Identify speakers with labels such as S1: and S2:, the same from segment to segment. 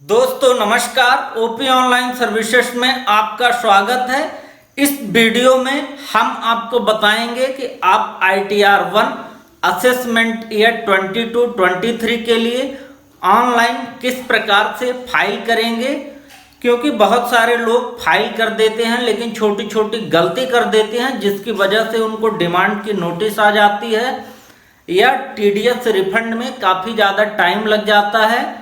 S1: दोस्तों नमस्कार, OP online services में आपका स्वागत है। इस वीडियो में हम आपको बताएंगे कि आप ITR-1 असेसमेंट ईयर 22-23 के लिए ऑनलाइन किस प्रकार से फाइल करेंगे, क्योंकि बहुत सारे लोग फाइल कर देते हैं लेकिन छोटी छोटी गलती कर देते हैं, जिसकी वजह से उनको डिमांड की नोटिस आ जाती है या TDS रिफंड में काफ़ी ज़्यादा टाइम लग जाता है।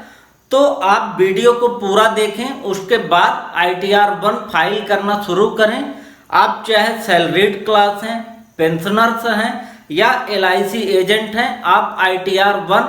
S1: तो आप वीडियो को पूरा देखें, उसके बाद ITR-1 फाइल करना शुरू करें। आप चाहे सैलरीड क्लास हैं, पेंशनर्स हैं या LIC एजेंट हैं, आप ITR-1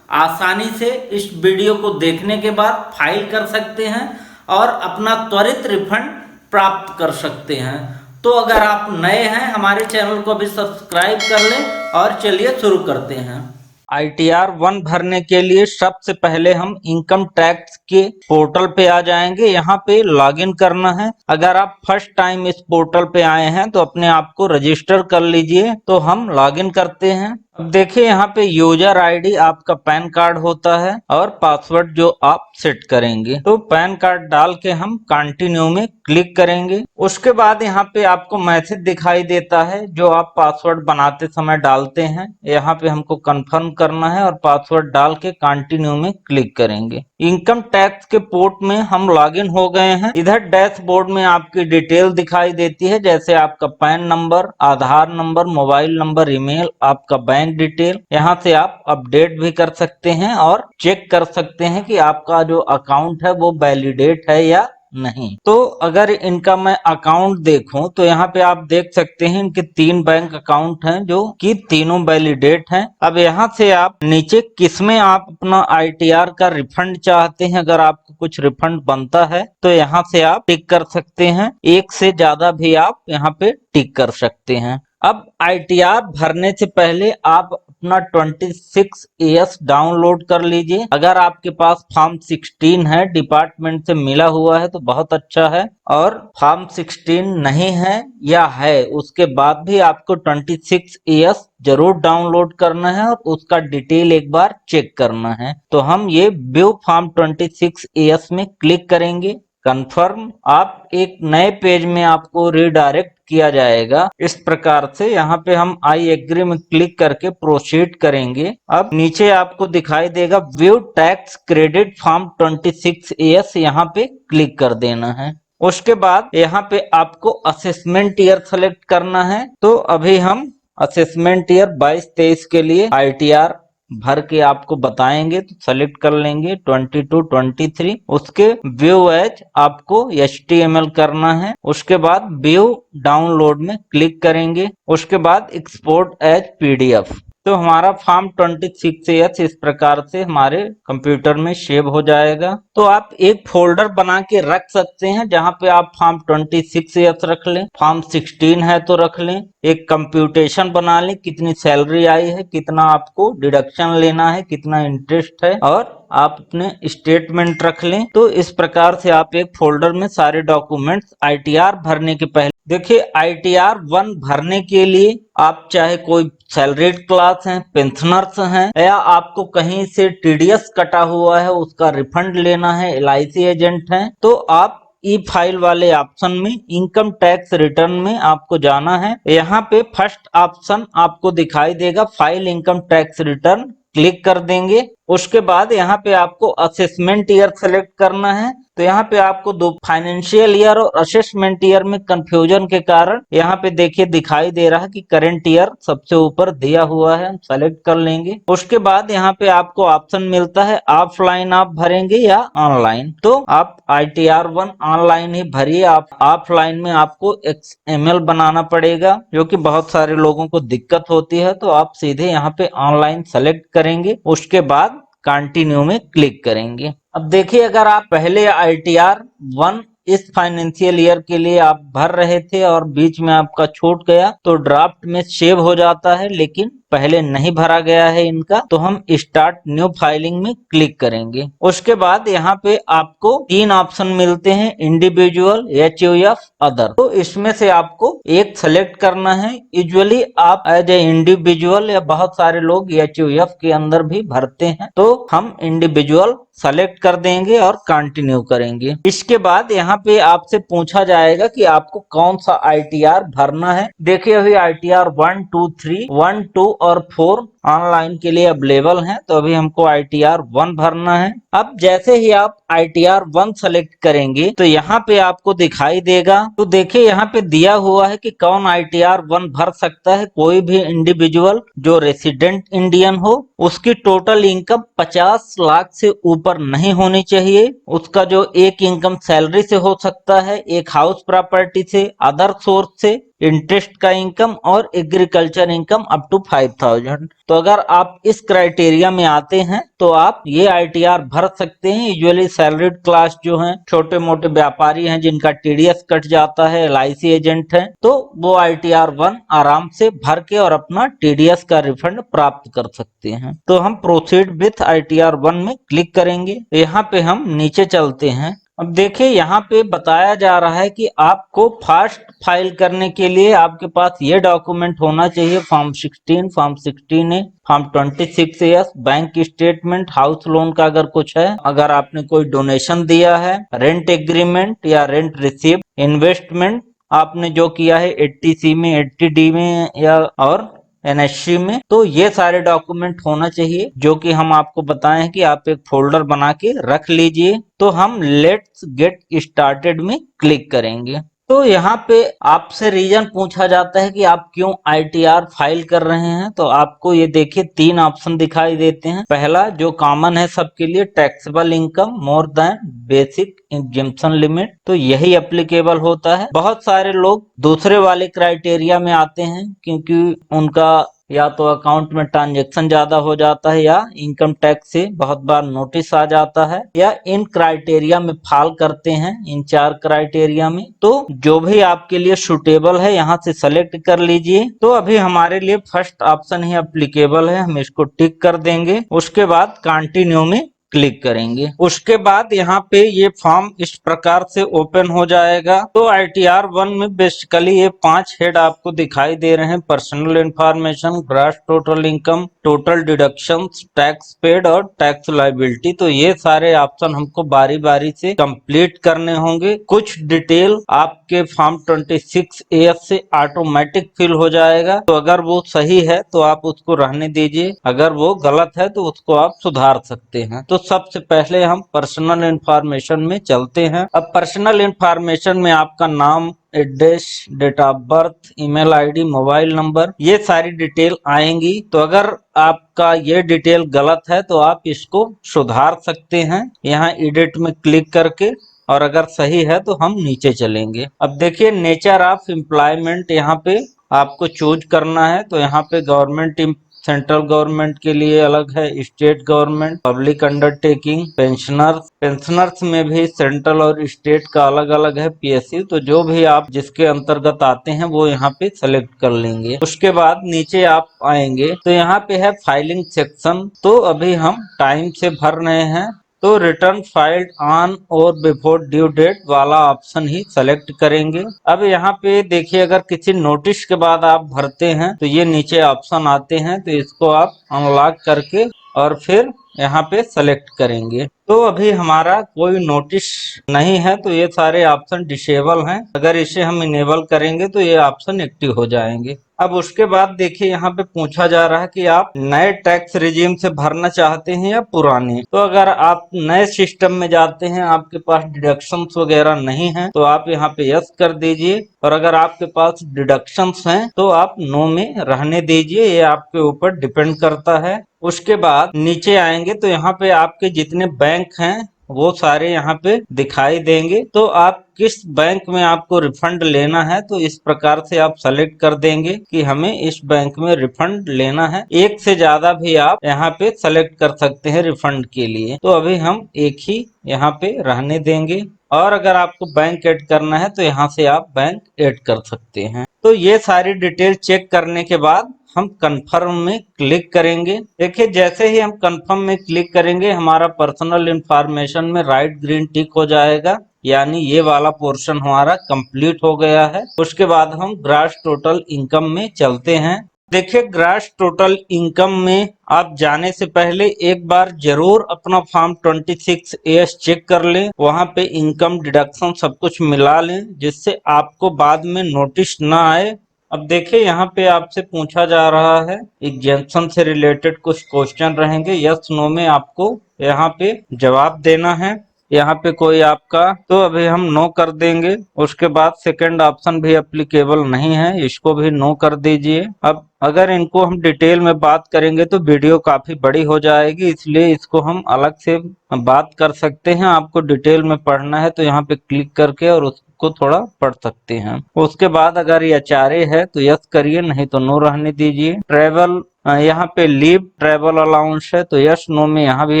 S1: आसानी से इस वीडियो को देखने के बाद फाइल कर सकते हैं और अपना त्वरित रिफंड प्राप्त कर सकते हैं। तो अगर आप नए हैं, हमारे चैनल को अभी सब्सक्राइब कर लें और चलिए शुरू करते हैं। ITR-1 भरने के लिए सबसे पहले हम इनकम टैक्स के पोर्टल पे आ जाएंगे। यहाँ पे लॉगिन करना है। अगर आप फर्स्ट टाइम इस पोर्टल पे आए हैं तो अपने आप को रजिस्टर कर लीजिए। तो हम लॉगिन करते हैं। अब देखिए यहाँ पे यूजर आईडी आपका पैन कार्ड होता है और पासवर्ड जो आप सेट करेंगे। तो पैन कार्ड डाल के हम कंटिन्यू में क्लिक करेंगे। उसके बाद यहाँ पे आपको मैसेज दिखाई देता है जो आप पासवर्ड बनाते समय डालते हैं। यहाँ पे हमको कंफर्म करना है और पासवर्ड डाल के कंटिन्यू में क्लिक करेंगे। इनकम टैक्स के पोर्ट में हम लॉगिन हो गए हैं। इधर डैशबोर्ड में आपकी डिटेल दिखाई देती है, जैसे आपका पैन नंबर, आधार नंबर, मोबाइल नंबर, ईमेल, आपका बैंक डिटेल। यहाँ से आप अपडेट भी कर सकते हैं और चेक कर सकते हैं कि आपका जो अकाउंट है वो वैलिडेट है या नहीं। तो अगर इनका मैं अकाउंट देखूं तो यहाँ पे आप देख सकते हैं इनके 3 बैंक अकाउंट हैं जो कि तीनों वैलिडेट हैं। अब यहाँ से आप नीचे किसमें आप अपना ITR का रिफंड चाहते हैं, अगर आपको कुछ रिफंड बनता है तो यहाँ से आप टिक कर सकते हैं। एक से ज्यादा भी आप यहाँ पे टिक कर सकते हैं। अब ITR भरने से पहले आप अपना 26AS डाउनलोड कर लीजिए। अगर आपके पास फॉर्म 16 है, डिपार्टमेंट से मिला हुआ है तो बहुत अच्छा है, और फॉर्म 16 नहीं है या है उसके बाद भी आपको 26AS जरूर डाउनलोड करना है और उसका डिटेल एक बार चेक करना है। तो हम ये व्यू फॉर्म 26AS में क्लिक करेंगे। कंफर्म, आप एक नए पेज में आपको रिडायरेक्ट किया जाएगा। इस प्रकार से यहाँ पे हम आई एग्री में क्लिक करके प्रोसीड करेंगे। अब नीचे आपको दिखाई देगा view tax credit form 26AS, यहाँ पे क्लिक कर देना है। उसके बाद यहाँ पे आपको असेसमेंट ईयर सेलेक्ट करना है। तो अभी हम असेसमेंट ईयर 22-23 के लिए ITR भर के आपको बताएंगे, तो सेलेक्ट कर लेंगे 22-23। उसके व्यू एज आपको HTML करना है। उसके बाद व्यू डाउनलोड में क्लिक करेंगे। उसके बाद एक्सपोर्ट एज PDF। तो हमारा फॉर्म 26AS इस प्रकार से हमारे कंप्यूटर में सेव हो जाएगा। तो आप एक फोल्डर बना के रख सकते हैं जहां पे आप फॉर्म 26AS रख लें, फॉर्म 16 है तो रख लें, एक कंप्यूटेशन बना लें, कितनी सैलरी आई है, कितना आपको डिडक्शन लेना है, कितना इंटरेस्ट है, और आप अपने स्टेटमेंट रख लें। तो इस प्रकार से आप एक फोल्डर में सारे डॉक्यूमेंट्स ITR भरने के पहले देखिए। ITR-1 भरने के लिए आप चाहे कोई सैलरीड क्लास हैं, पेंशनर्स हैं, या आपको कहीं से TDS कटा हुआ है उसका रिफंड लेना है, LIC एजेंट हैं, तो आप ई फाइल वाले ऑप्शन में इनकम टैक्स रिटर्न में आपको जाना है। यहाँ पे फर्स्ट ऑप्शन आपको दिखाई देगा file income tax return, click कर देंगे। उसके बाद यहाँ पे आपको असेसमेंट ईयर सेलेक्ट करना है। तो यहाँ पे आपको दो फाइनेंशियल ईयर और असेसमेंट ईयर में कंफ्यूजन के कारण यहाँ पे देखिए दिखाई दे रहा है कि करंट ईयर सबसे ऊपर दिया हुआ है, हम सेलेक्ट कर लेंगे। उसके बाद यहाँ पे आपको ऑप्शन मिलता है ऑफलाइन आप भरेंगे या ऑनलाइन। तो आप ITR-1 ऑनलाइन ही भरिए। आप ऑफलाइन में आपको XML बनाना पड़ेगा, जो कि बहुत सारे लोगों को दिक्कत होती है। तो आप सीधे यहाँ पे ऑनलाइन सेलेक्ट करेंगे। उसके बाद कंटिन्यू में क्लिक करेंगे। अब देखिए, अगर आप पहले ITR-1 इस फाइनेंशियल ईयर के लिए आप भर रहे थे और बीच में आपका छूट गया तो ड्राफ्ट में सेव हो जाता है, लेकिन पहले नहीं भरा गया है इनका, तो हम स्टार्ट न्यू फाइलिंग में क्लिक करेंगे। उसके बाद यहाँ पे आपको 3 ऑप्शन मिलते हैं, इंडिविजुअल, HUF, अदर। तो इसमें से आपको एक सेलेक्ट करना है। यूजुअली आप एज ए इंडिविजुअल या बहुत सारे लोग HUF के अंदर भी भरते हैं, तो हम इंडिविजुअल सेलेक्ट कर देंगे और कंटिन्यू करेंगे। इसके बाद यहाँ पे आपसे पूछा जाएगा कि आपको कौन सा ITR भरना है। देखिए अभी ITR 1, 2, 3, 1, 2 और 4 ऑनलाइन के लिए अवेलेबल है, तो अभी हमको ITR 1 भरना है। अब जैसे ही आप ITR 1 सेलेक्ट करेंगे तो यहाँ पे आपको दिखाई देगा, तो देखिए यहाँ पे दिया हुआ है कि कौन ITR 1 भर सकता है। कोई भी इंडिविजुअल जो रेसिडेंट इंडियन हो, उसकी टोटल इनकम 50 लाख से ऊपर नहीं होनी चाहिए। उसका जो एक इनकम सैलरी से हो सकता है, एक हाउस प्रॉपर्टी से, अदर सोर्स से, इंटरेस्ट का इनकम और एग्रीकल्चर इनकम अप टू 5000। तो अगर आप इस क्राइटेरिया में आते हैं तो आप ये ITR भर सकते हैं। यूजुअली सैलरीड क्लास जो हैं, छोटे मोटे व्यापारी हैं जिनका TDS कट जाता है, LIC एजेंट है, तो वो ITR 1 आराम से भर के और अपना TDS का रिफंड प्राप्त कर सकते हैं। तो हम प्रोसीड विथ ITR 1 में क्लिक करेंगे। यहाँ पे हम नीचे चलते हैं। अब देखिए यहाँ पे बताया जा रहा है कि आपको फास्ट फाइल करने के लिए आपके पास ये डॉक्यूमेंट होना चाहिए, form 16, form 16A, form 26A, bank statement, house loan का अगर कुछ है, अगर आपने कोई डोनेशन दिया है, रेंट एग्रीमेंट या रेंट रिसीव, इन्वेस्टमेंट आपने जो किया है 80C में, 80D में या और NSC में, तो ये सारे डॉक्यूमेंट होना चाहिए, जो कि हम आपको बताएं कि आप एक फोल्डर बना के रख लीजिए। तो हम लेट्स गेट स्टार्टेड में क्लिक करेंगे। तो यहाँ पे आपसे रीजन पूछा जाता है कि आप क्यों ITR फाइल कर रहे हैं। तो आपको ये देखिए 3 ऑप्शन दिखाई देते हैं। पहला जो कॉमन है सबके लिए, taxable income more than basic exemption limit, तो यही एप्लीकेबल होता है। बहुत सारे लोग दूसरे वाले क्राइटेरिया में आते हैं क्योंकि उनका या तो अकाउंट में ट्रांजैक्शन ज्यादा हो जाता है या इनकम टैक्स से बहुत बार नोटिस आ जाता है, या इन क्राइटेरिया में फॉल करते हैं, इन 4 क्राइटेरिया में। तो जो भी आपके लिए सुटेबल है यहाँ से सेलेक्ट कर लीजिए। तो अभी हमारे लिए फर्स्ट ऑप्शन ही एप्लीकेबल है, हम इसको टिक कर देंगे। उसके बाद कंटिन्यू में क्लिक करेंगे। उसके बाद यहाँ पे ये फॉर्म इस प्रकार से ओपन हो जाएगा। तो ITR 1 में बेसिकली ये 5 हेड आपको दिखाई दे रहे हैं, personal information, gross total income, total deductions, tax paid और टैक्स लायबिलिटी। तो ये सारे ऑप्शन हमको बारी बारी से कंप्लीट करने होंगे। कुछ डिटेल आपके फॉर्म 26AS से ऑटोमेटिक फिल हो जाएगा, तो अगर वो सही है तो आप उसको रहने दीजिए, अगर वो गलत है तो उसको आप सुधार सकते हैं। तो सबसे पहले हम पर्सनल इंफॉर्मेशन में चलते हैं। अब पर्सनल इंफॉर्मेशन में आपका नाम, address, date of birth, email ID, mobile number, ये सारी डिटेल आएंगी। तो अगर आपका ये डिटेल गलत है तो आप इसको सुधार सकते हैं यहाँ एडिट में क्लिक करके, और अगर सही है तो हम नीचे चलेंगे। अब देखिए नेचर ऑफ एम्प्लॉयमेंट यहाँ पे आपको चूज करना है। तो यहाँ पे गवर्नमेंट, सेंट्रल गवर्नमेंट के लिए अलग है, state government, public undertaking, pensioners में भी सेंट्रल और स्टेट का अलग अलग है, PSU। तो जो भी आप जिसके अंतर्गत आते हैं वो यहाँ पे सेलेक्ट कर लेंगे। उसके बाद नीचे आप आएंगे तो यहाँ पे है फाइलिंग सेक्शन। तो अभी हम टाइम से भर रहे हैं, तो रिटर्न फाइल्ड ऑन और बिफोर ड्यू डेट वाला ऑप्शन ही सेलेक्ट करेंगे। अब यहाँ पे देखिए अगर किसी नोटिस के बाद आप भरते हैं तो ये नीचे ऑप्शन आते हैं, तो इसको आप अनलॉक करके और फिर यहाँ पे सेलेक्ट करेंगे। तो अभी हमारा कोई नोटिस नहीं है तो ये सारे ऑप्शन डिसेबल हैं। अगर इसे हम इनेबल करेंगे तो ये ऑप्शन एक्टिव हो जाएंगे। अब उसके बाद देखिए यहाँ पे पूछा जा रहा है कि आप नए टैक्स रिजीम से भरना चाहते हैं या पुराने। तो अगर आप नए सिस्टम में जाते हैं, आपके पास डिडक्शंस वगैरह नहीं है, तो आप यहाँ पे यस कर दीजिए, और अगर आपके पास डिडक्शंस हैं तो आप नो में रहने दीजिए, ये आपके ऊपर डिपेंड करता है। उसके बाद नीचे आएंगे तो यहाँ पे आपके जितने बैंक हैं वो सारे यहाँ पे दिखाई देंगे। तो आप किस बैंक में आपको रिफंड लेना है, तो इस प्रकार से आप सेलेक्ट कर देंगे कि हमें इस बैंक में रिफंड लेना है। एक से ज्यादा भी आप यहाँ पे सेलेक्ट कर सकते हैं रिफंड के लिए। तो अभी हम एक ही यहाँ पे रहने देंगे। और अगर आपको बैंक ऐड करना है तो यहाँ से आप बैंक ऐड कर सकते हैं। तो ये सारी डिटेल चेक करने के बाद हम कंफर्म में क्लिक करेंगे। देखिए जैसे ही हम कंफर्म में क्लिक करेंगे हमारा पर्सनल इंफॉर्मेशन में राइट ग्रीन टिक हो जाएगा, यानी ये वाला पोर्शन हमारा कंप्लीट हो गया है। उसके बाद हम ग्रॉस टोटल इनकम में चलते हैं। देखिए ग्रॉस टोटल इनकम में आप जाने से पहले एक बार जरूर अपना फॉर्म 26A चेक कर लें, वहां पे इनकम डिडक्शन सब कुछ मिला लें, जिससे आपको बाद में नोटिस ना आए। अब देखिए यहाँ पे आपसे पूछा जा रहा है एग्जेम्पशन से रिलेटेड कुछ क्वेश्चन रहेंगे, यस नो में आपको यहाँ पे जवाब देना है। यहाँ पे कोई आपका, तो अभी हम नो कर देंगे। उसके बाद सेकंड ऑप्शन भी एप्लीकेबल नहीं है, इसको भी नो कर दीजिए। अब अगर इनको हम डिटेल में बात करेंगे तो वीडियो काफी बड़ी हो जाएगी, इसलिए इसको हम अलग से बात कर सकते हैं। आपको डिटेल में पढ़ना है तो यहाँ पे क्लिक करके और उसको थोड़ा पढ़ सकते हैं। उसके बाद अगर ये HRA है तो यस करिए, नहीं तो नो रहने दीजिए। ट्रेवल यहाँ पे लीव ट्रेवल अलाउंस है तो यस नो में यहाँ भी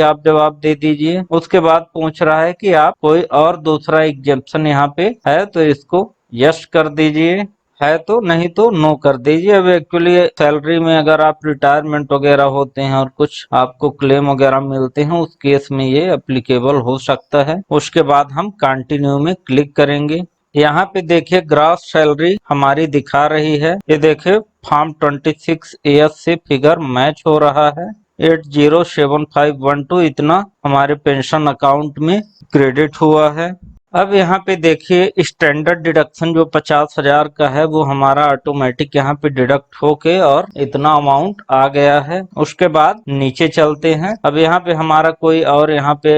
S1: आप जवाब दे दीजिए। उसके बाद पूछ रहा है कि आप कोई और दूसरा एग्जेम्पशन यहाँ पे है तो इसको यस कर दीजिए, है तो, नहीं तो नो कर दीजिए। अब एक्चुअली सैलरी में अगर आप रिटायरमेंट वगैरह होते हैं और कुछ आपको क्लेम वगैरह मिलते हैं, उस केस में ये एप्लीकेबल हो सकता है। उसके बाद हम कंटिन्यू में क्लिक करेंगे। यहाँ पे देखिए ग्रॉस सैलरी हमारी दिखा रही है, ये देखिए फॉर्म 26A से फिगर मैच हो रहा है। 807512 इतना हमारे पेंशन अकाउंट में क्रेडिट हुआ है। अब यहाँ पे देखिए स्टैंडर्ड डिडक्शन जो 50,000 का है वो हमारा ऑटोमेटिक यहाँ पे डिडक्ट होके और इतना अमाउंट आ गया है। उसके बाद नीचे चलते हैं। अब यहाँ पे हमारा कोई और यहाँ पे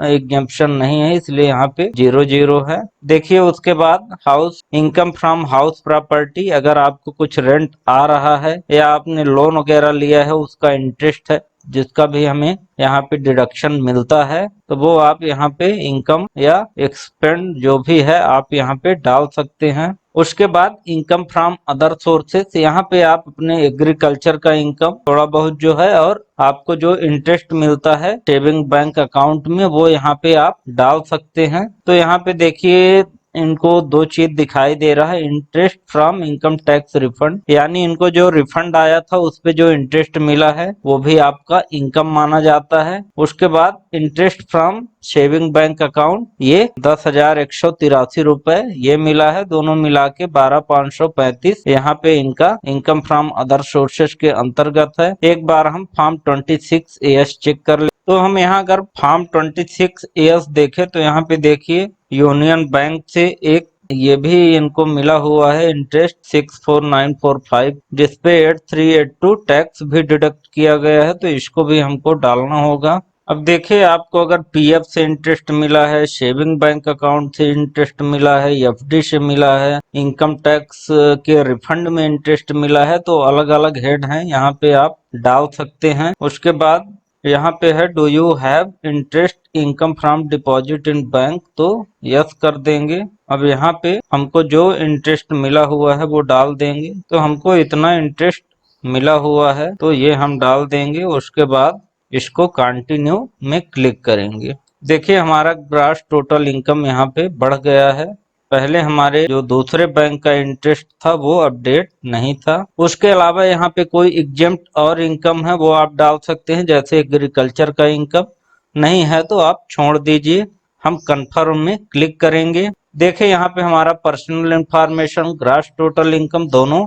S1: एग्जेम्पशन नहीं है, इसलिए यहाँ पे 00 है। देखिए उसके बाद house income from house property, अगर आपको कुछ रेंट आ रहा है या आपने लोन वगैरह लिया है उसका इंटरेस्ट है जिसका भी हमें यहाँ पे डिडक्शन मिलता है, तो वो आप यहाँ पे इनकम या एक्सपेंड जो भी है आप यहाँ पे डाल सकते हैं। उसके बाद इनकम फ्रॉम अदर सोर्सेस, यहाँ पे आप अपने एग्रीकल्चर का इनकम थोड़ा बहुत जो है और आपको जो इंटरेस्ट मिलता है सेविंग बैंक अकाउंट में वो यहाँ पे आप डाल सकते हैं। तो यहाँ पे देखिए इनको दो चीज दिखाई दे रहा है, interest from income tax refund, यानी इनको जो रिफंड आया था उस पे जो इंटरेस्ट मिला है वो भी आपका इनकम माना जाता है। उसके बाद interest from saving bank account, ये 10,183 रुपए ये मिला है, दोनों मिला के 12,535 यहाँ पे इनका इनकम फ्रॉम अदर सोर्सेस के अंतर्गत है। एक बार हम फॉर्म 26AS चेक कर ले, तो हम यहाँ अगर फॉर्म 26AS देखे तो यहाँ पे देखिए यूनियन बैंक से एक ये भी इनको मिला हुआ है इंटरेस्ट 64945, जिसपे 8382 टैक्स भी डिडक्ट किया गया है, तो इसको भी हमको डालना होगा। अब देखिए आपको अगर पीएफ से इंटरेस्ट मिला है, सेविंग बैंक अकाउंट से इंटरेस्ट मिला है, एफडी से मिला है, इनकम टैक्स के रिफंड में इंटरेस्ट मिला है, तो अलग अलग हेड हैं, यहाँ पे आप डाल सकते हैं। उसके बाद यहाँ पे है do you have interest income from deposit in bank, तो यस कर देंगे। अब यहाँ पे हमको जो इंटरेस्ट मिला हुआ है वो डाल देंगे, तो हमको इतना इंटरेस्ट मिला हुआ है तो ये हम डाल देंगे। उसके बाद इसको कंटिन्यू में क्लिक करेंगे। देखिए हमारा ग्रॉस टोटल इनकम यहाँ पे बढ़ गया है। पहले हमारे जो दूसरे बैंक का इंटरेस्ट था वो अपडेट नहीं था। उसके अलावा यहाँ पे कोई एग्जेम्प्ट और इनकम है वो आप डाल सकते हैं, जैसे एग्रीकल्चर का इनकम नहीं है तो आप छोड़ दीजिए। हम कंफर्म में क्लिक करेंगे। देखिए यहाँ पे हमारा personal information, gross total income दोनों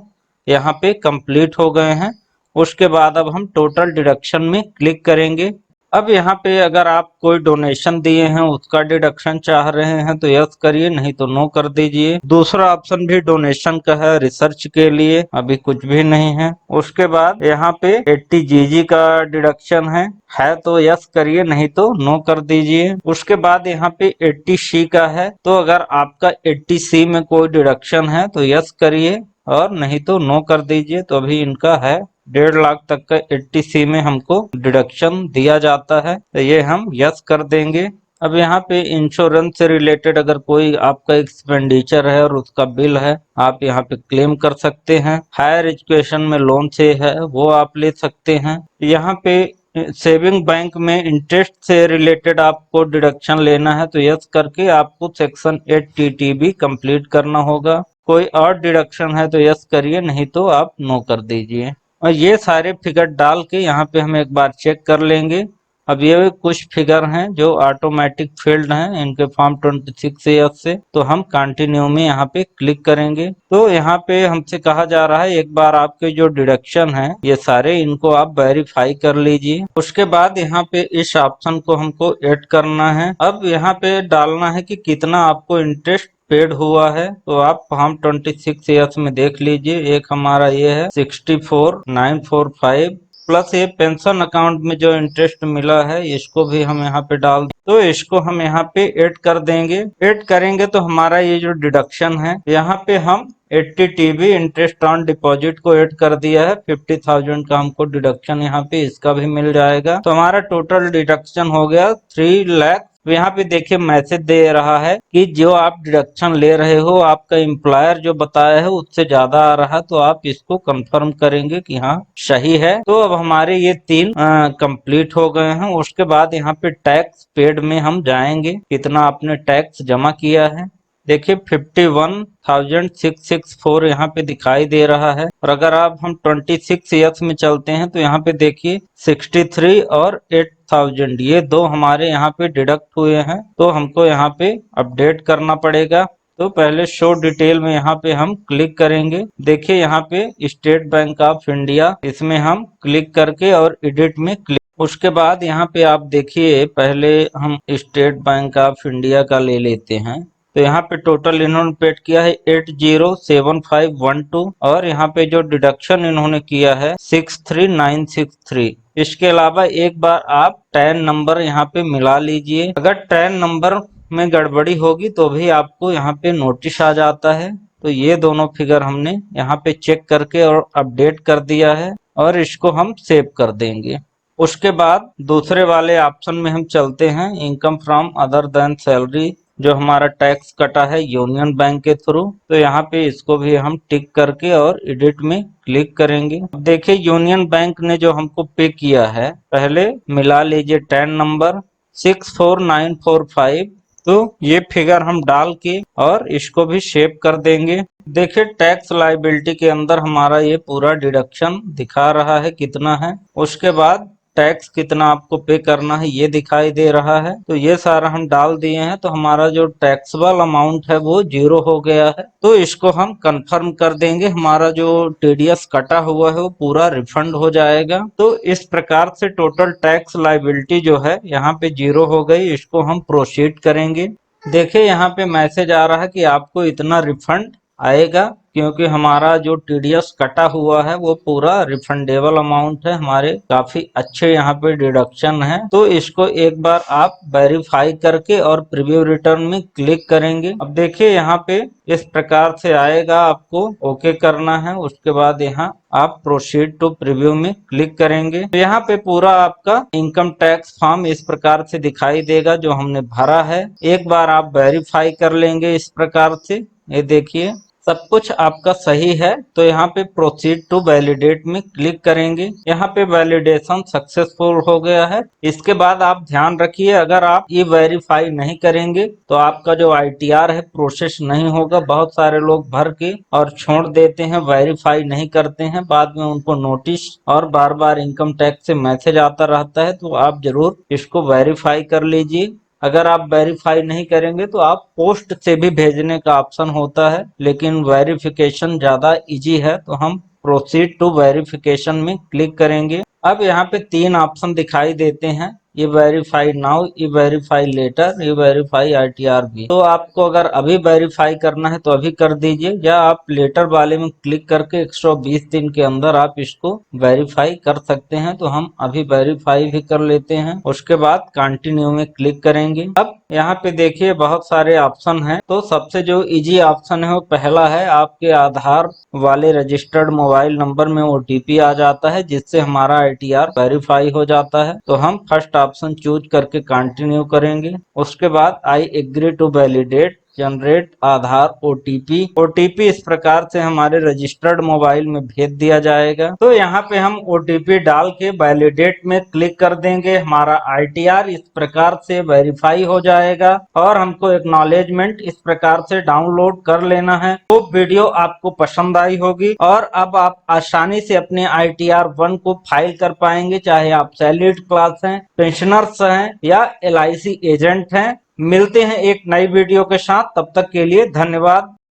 S1: यहाँ पे कंप्लीट हो गए हैं। उसके बाद अब हम टोटल डिडक्शन में क्लिक करेंगे। अब यहाँ पे अगर आप कोई डोनेशन दिए हैं उसका डिडक्शन चाह रहे हैं तो यस करिए, नहीं तो नो कर दीजिए। दूसरा ऑप्शन भी डोनेशन का है, रिसर्च के लिए अभी कुछ भी नहीं है। उसके बाद यहाँ पे 80GG का डिडक्शन है तो यस करिए, नहीं तो नो कर दीजिए। उसके बाद यहाँ पे 80C का है, तो अगर आपका 80C में कोई डिडक्शन है तो यस करिए और नहीं तो नो कर दीजिए। तो अभी इनका है 1.5 लाख तक का 80C में हमको डिडक्शन दिया जाता है, तो ये हम यस कर देंगे। अब यहाँ पे इंश्योरेंस से रिलेटेड अगर कोई आपका एक्सपेंडिचर है और उसका बिल है आप यहाँ पे क्लेम कर सकते हैं। हायर एजुकेशन में लोन से है वो आप ले सकते हैं। यहाँ पे सेविंग बैंक में इंटरेस्ट से रिलेटेड आपको डिडक्शन लेना है तो यस करके आपको सेक्शन 8 टीटीबी कंप्लीट करना होगा। कोई और डिडक्शन है तो यस करिए, नहीं तो आप नो कर दीजिए। और ये सारे फिगर डाल के यहाँ पे हम एक बार चेक कर लेंगे। अब ये कुछ फिगर हैं जो ऑटोमेटिक फील्ड हैं इनके फॉर्म 26 एफ से, तो हम कंटिन्यू में यहाँ पे क्लिक करेंगे। तो यहाँ पे हमसे कहा जा रहा है एक बार आपके जो डिडक्शन है ये सारे इनको आप वेरीफाई कर लीजिए। उसके बाद यहाँ पे इस ऑप्शन को हमको ऐड करना है। अब यहाँ पे डालना है कि कितना आपको इंटरेस्ट पेड हुआ है। तो आप फॉर्म 26 एफ में देख लीजिए, एक हमारा ये है 64,945 प्लस ये पेंशन अकाउंट में जो इंटरेस्ट मिला है इसको भी हम यहाँ पे डाल, तो इसको हम यहाँ पे ऐड कर देंगे। ऐड करेंगे तो हमारा ये जो डिडक्शन है यहाँ पे हम 80 टीबी इंटरेस्ट ऑन डिपॉजिट को ऐड कर दिया है। 50,000 का हमको डिडक्शन यहाँ पे इसका भी मिल जाएगा। तो हमारा टोटल डिडक्शन हो गया 3 लाख। तो यहाँ पे देखिए मैसेज दे रहा है कि जो आप डिडक्शन ले रहे हो आपका एम्प्लॉयर जो बताया है उससे ज्यादा आ रहा है, तो आप इसको कंफर्म करेंगे कि हाँ सही है। तो अब हमारे ये 3 कंप्लीट हो गए हैं। उसके बाद यहाँ पे टैक्स पेड में हम जाएंगे, कितना आपने टैक्स जमा किया है। देखिए 51,664 यहाँ पे दिखाई दे रहा है। और अगर आप हम 26 ईयर्स में चलते हैं तो यहाँ पे देखिए 63 और 8,000 ये दो हमारे यहाँ पे डिडक्ट हुए हैं, तो हमको यहाँ पे अपडेट करना पड़ेगा। तो पहले शो डिटेल में यहाँ पे हम क्लिक करेंगे। देखिए यहाँ पे स्टेट बैंक ऑफ इंडिया, इसमें हम क्लिक करके और एडिट में क्लिक, उसके बाद यहाँ पे आप देखिए पहले हम स्टेट बैंक ऑफ इंडिया का ले लेते हैं। तो यहाँ पे टोटल इन्होंने पेड किया है 807512 और यहाँ पे जो डिडक्शन इन्होंने किया है 63963। इसके अलावा एक बार आप टैन नंबर यहाँ पे मिला लीजिए। अगर टैन नंबर में गड़बड़ी होगी तो भी आपको यहाँ पे नोटिस आ जाता है। तो ये दोनों फिगर हमने यहाँ पे चेक करके और अपडेट कर दिया है और इसको हम सेव कर देंगे। उसके बाद दूसरे वाले ऑप्शन में हम चलते हैं, income from other than salary, जो हमारा टैक्स कटा है यूनियन बैंक के थ्रू। तो यहाँ पे इसको भी हम टिक करके और एडिट में क्लिक करेंगे। अब देखिए यूनियन बैंक ने जो हमको पे किया है, पहले मिला लीजिए टैन नंबर 64945। तो ये फिगर हम डाल के और इसको भी सेव कर देंगे। देखिए टैक्स लायबिलिटी के अंदर हमारा ये पूरा डिडक्शन दिखा रहा है कितना है। उसके बाद टैक्स कितना आपको पे करना है ये दिखाई दे रहा है। तो ये सारा हम डाल दिए हैं, तो हमारा जो टैक्सेबल अमाउंट है वो 0 हो गया है। तो इसको हम कंफर्म कर देंगे, हमारा जो टीडीएस कटा हुआ है वो पूरा रिफंड हो जाएगा। तो इस प्रकार से टोटल टैक्स लायबिलिटी जो है यहाँ पे 0 हो गई। इसको हम प्रोसीड करेंगे। देखिए यहाँ पे मैसेज आ रहा है कि आपको इतना रिफंड आएगा, क्योंकि हमारा जो टीडीएस कटा हुआ है वो पूरा रिफंडेबल अमाउंट है। हमारे काफी अच्छे यहाँ पे डिडक्शन है। तो इसको एक बार आप वेरीफाई करके और प्रीव्यू रिटर्न में क्लिक करेंगे। अब देखिए यहाँ पे इस प्रकार से आएगा, आपको ओके करना है। उसके बाद यहाँ आप प्रोसीड टू प्रीव्यू में क्लिक करेंगे। तो यहाँ पे पूरा आपका इनकम टैक्स फॉर्म इस प्रकार से दिखाई देगा जो हमने भरा है। एक बार आप वेरीफाई कर लेंगे इस प्रकार से। ये देखिए सब कुछ आपका सही है। तो यहाँ पे प्रोसीड टू वैलिडेट में क्लिक करेंगे। यहाँ पे वैलिडेशन सक्सेसफुल हो गया है। इसके बाद आप ध्यान रखिए, अगर आप ये वेरीफाई नहीं करेंगे तो आपका जो आईटीआर है प्रोसेस नहीं होगा। बहुत सारे लोग भर के और छोड़ देते हैं, वेरीफाई नहीं करते हैं, बाद में उनको नोटिस और बार बार इनकम टैक्स से मैसेज आता रहता है। तो आप जरूर इसको वेरीफाई कर लीजिए। अगर आप वेरीफाई नहीं करेंगे तो आप पोस्ट से भी भेजने का ऑप्शन होता है, लेकिन वेरिफिकेशन ज्यादा इजी है। तो हम प्रोसीड टू वेरिफिकेशन में क्लिक करेंगे। अब यहाँ पे 3 ऑप्शन दिखाई देते हैं, ये वेरीफाई नाउ, ये वेरीफाई लेटर, ये वेरीफाई आईटीआर भी। तो आपको अगर अभी वेरीफाई करना है तो अभी कर दीजिए, या आप लेटर वाले में क्लिक करके 120 दिन के अंदर आप इसको वेरीफाई कर सकते हैं। तो हम अभी वेरीफाई भी कर लेते हैं। उसके बाद कंटिन्यू में क्लिक करेंगे। अब यहाँ पे देखिए बहुत सारे ऑप्शन हैं। तो सबसे जो इजी ऑप्शन है वो पहला है, आपके आधार वाले रजिस्टर्ड मोबाइल नंबर में ओटीपी आ जाता है, जिससे हमारा आईटीआर वेरीफाई हो जाता है। तो हम फर्स्ट ऑप्शन चूज करके कंटिन्यू करेंगे। उसके बाद I agree to validate, generate Aadhaar OTP. OTP इस प्रकार से हमारे रजिस्टर्ड मोबाइल में भेज दिया जाएगा। तो यहाँ पे हम ओटीपी डाल के वैलिडेट में क्लिक कर देंगे। हमारा आईटीआर इस प्रकार से वेरीफाई हो जाएगा और हमको एक्नॉलेजमेंट इस प्रकार से डाउनलोड कर लेना है। तो वीडियो आपको पसंद आई होगी और अब आप आसानी से अपने ITR 1 को फाइल कर पाएंगे, चाहे आप सैलरीड क्लास हैं, पेंशनर्स हैं या LIC एजेंट हैं। मिलते हैं एक नई वीडियो के साथ, तब तक के लिए धन्यवाद।